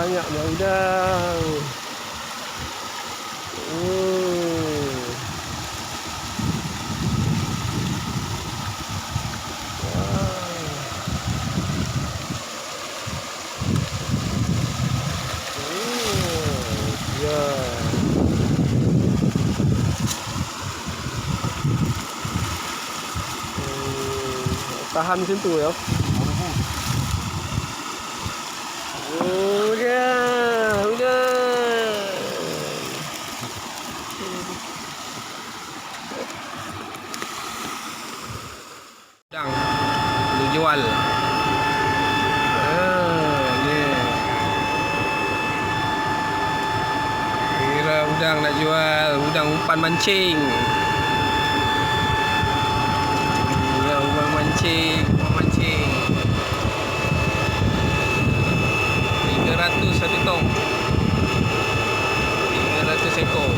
banyaknya udang. Ya. Tahan situ ya. Udah. Udang lu jual. Ni. Kira udang nak jual, udang umpan mancing. Ya, umpan mancing. 300 satu tong. 300 ekor.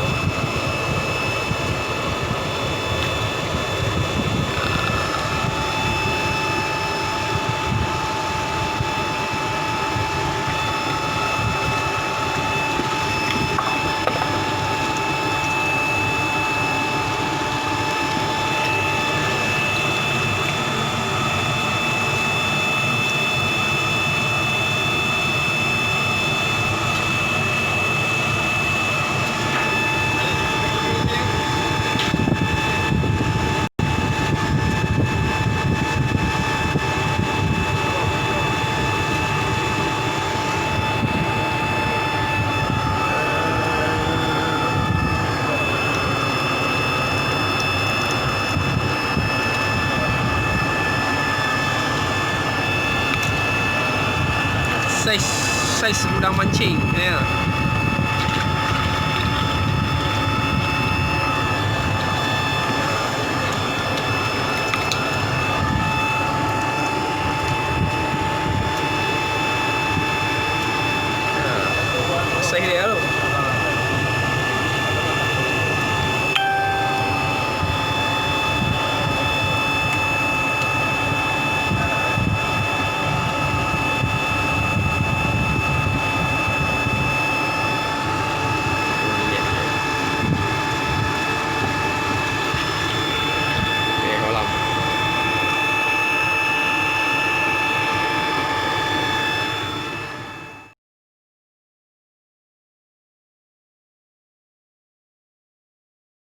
Saiz udang mancing ya.